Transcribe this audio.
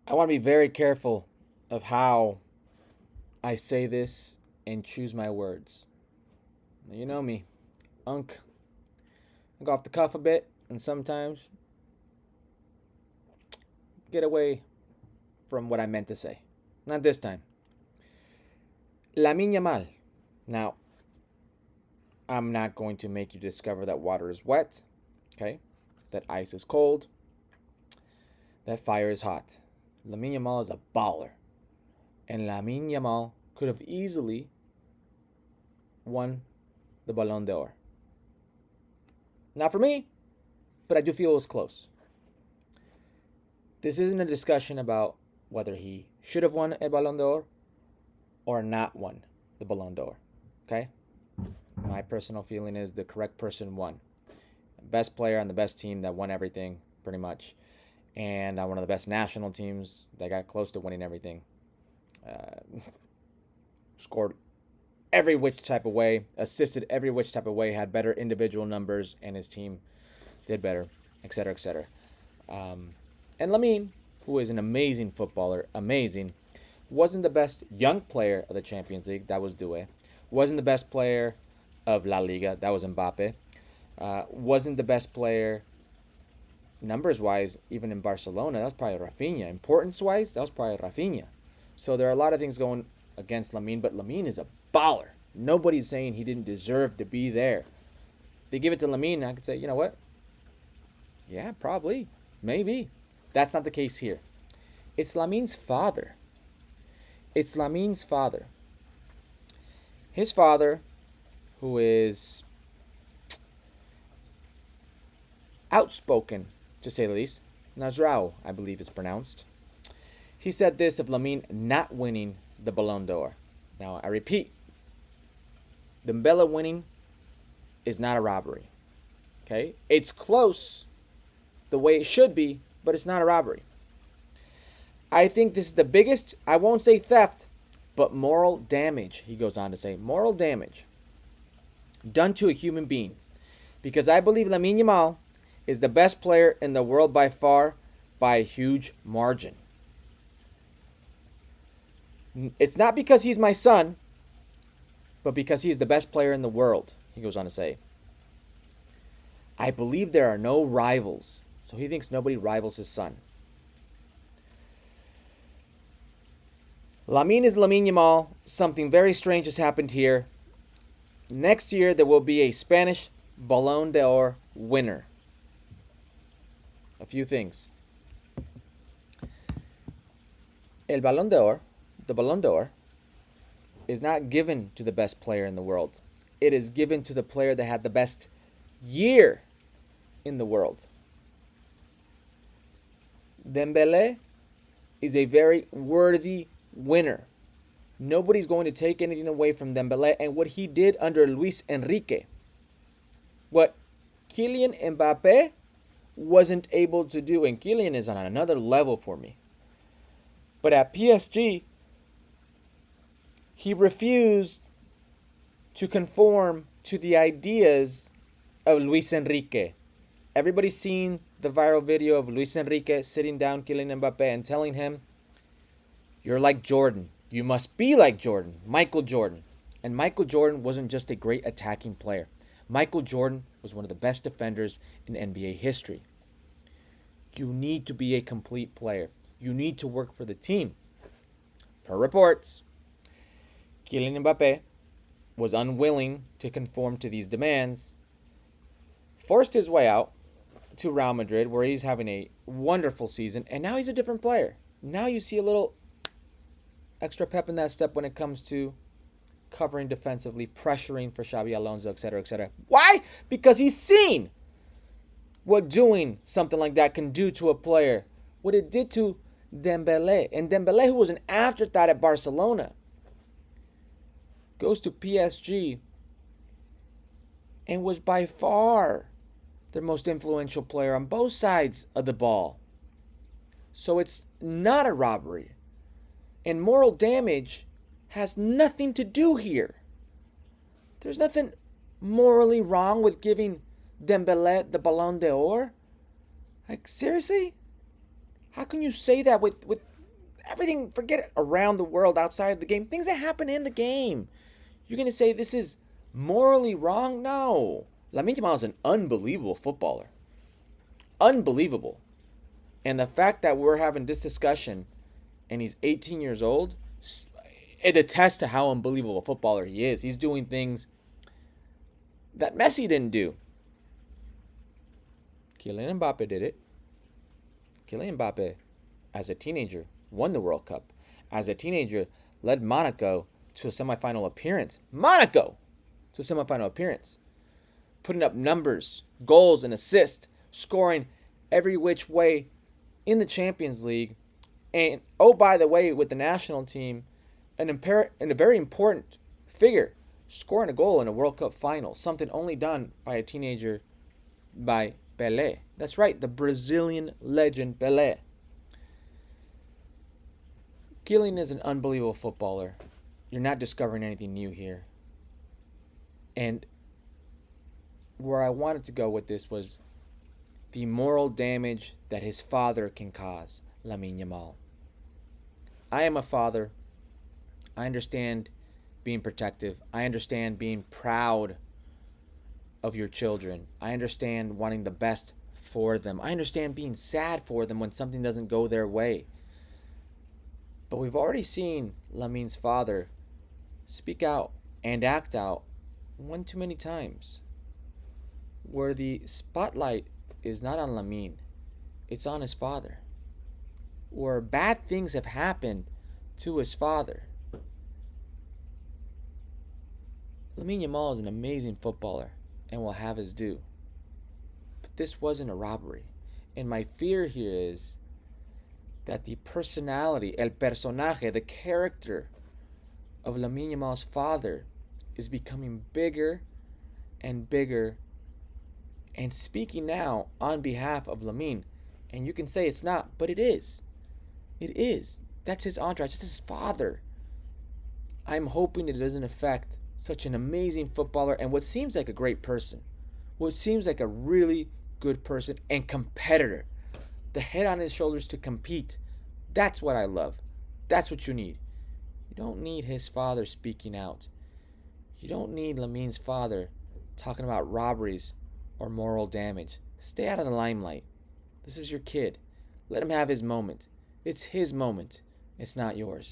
I want to be very careful of how I say this and choose my words. Now, you know me, Unk. I go off the cuff a bit and sometimes get away from what I meant to say. Not this time. Lamin Yamal. Now, I'm not going to make you discover that water is wet, okay? That ice is cold, that fire is hot. Lamine Yamal is a baller. And Lamine Yamal could have easily won the Ballon d'Or. Not for me, but I do feel it was close. This isn't a discussion about whether he should have won a Ballon d'Or or not won the Ballon d'Or. Okay? My personal feeling is the correct person won. Best player on the best team that won everything, pretty much. And on one of the best national teams that got close to winning everything. Scored every which type of way, assisted every which type of way, had better individual numbers, and his team did better, etc., etc. And Lamine, who is an amazing footballer, amazing, wasn't the best young player of the Champions League, that was Doué. Wasn't the best player of La Liga, that was Mbappe. Wasn't the best player numbers-wise, even in Barcelona, that was probably Rafinha. Importance-wise, that was probably Rafinha. So there are a lot of things going against Lamine, but Lamine is a baller. Nobody's saying he didn't deserve to be there. If they give it to Lamine, I could say, you know what? Yeah, probably. Maybe. That's not the case here. It's Lamine's father. It's Lamine's father. His father, who is outspoken, to say the least, Nazrao, I believe it's pronounced. He said this of Lamine not winning the Ballon d'Or. Now, I repeat, Dembélé winning is not a robbery. Okay? It's close the way it should be, but it's not a robbery. I think this is the biggest, I won't say theft, but moral damage, he goes on to say. Moral damage done to a human being. Because I believe Lamine Yamal is the best player in the world by far, by a huge margin. It's not because he's my son, but because he is the best player in the world, he goes on to say. I believe there are no rivals, so he thinks nobody rivals his son. Lamine is Lamine Yamal. Something very strange has happened here. Next year, there will be a Spanish Ballon d'Or winner. A few things. El Ballon d'Or, the Ballon d'Or, is not given to the best player in the world. It is given to the player that had the best year in the world. Dembélé is a very worthy winner. Nobody's going to take anything away from Dembélé and what he did under Luis Enrique. What Kylian Mbappe wasn't able to do, and Kylian is on another level for me. But at PSG, he refused to conform to the ideas of Luis Enrique. Everybody's seen the viral video of Luis Enrique sitting down Kylian Mbappe and telling him, "You're like Jordan. You must be like Jordan, Michael Jordan." And Michael Jordan wasn't just a great attacking player. Michael Jordan was one of the best defenders in NBA history. You need to be a complete player. You need to work for the team. Per reports, Kylian Mbappe was unwilling to conform to these demands, forced his way out to Real Madrid, where he's having a wonderful season, and now he's a different player. Now you see a little extra pep in that step when it comes to covering defensively, pressuring for Xabi Alonso, etc., etc. Why? Because he's seen what doing something like that can do to a player, what it did to Dembélé. And Dembélé, who was an afterthought at Barcelona, goes to PSG and was by far their most influential player on both sides of the ball. So it's not a robbery. And moral damage has nothing to do here. There's nothing morally wrong with giving Dembélé the Ballon d'Or. Like, seriously? How can you say that with everything, forget it, around the world, outside of the game, things that happen in the game. You're going to say this is morally wrong? No. Lamine Yamal is an unbelievable footballer. Unbelievable. And the fact that we're having this discussion and he's 18 years old, it attests to how unbelievable a footballer he is. He's doing things that Messi didn't do. Kylian Mbappe did it. Kylian Mbappe, as a teenager, won the World Cup. As a teenager, led Monaco to a semifinal appearance. Monaco to a semifinal appearance. Putting up numbers, goals, and assists, scoring every which way in the Champions League. And, oh, by the way, with the national team, and a very important figure, scoring a goal in a World Cup final, something only done by a teenager, by Pelé. That's right, the Brazilian legend Pelé. Kylian is an unbelievable footballer. You're not discovering anything new here. And where I wanted to go with this was the moral damage that his father can cause, Lamin Yamal. I am a father. I understand being protective. I understand being proud of your children. I understand wanting the best for them. I understand being sad for them when something doesn't go their way. But we've already seen Lamin's father speak out and act out one too many times, where the spotlight is not on Lamin, it's on his father. Where bad things have happened to his father. Lamine Yamal is an amazing footballer and will have his due. But this wasn't a robbery. And my fear here is that the personality, el personaje, the character of Lamine Yamal's father is becoming bigger and bigger and speaking now on behalf of Lamine. And you can say it's not, but it is. It is. That's his entourage. That's his father. I'm hoping it doesn't affect such an amazing footballer and what seems like a great person. What seems like a really good person and competitor. The head on his shoulders to compete. That's what I love. That's what you need. You don't need his father speaking out. You don't need Lamine's father talking about robberies or moral damage. Stay out of the limelight. This is your kid. Let him have his moment. It's his moment. It's not yours.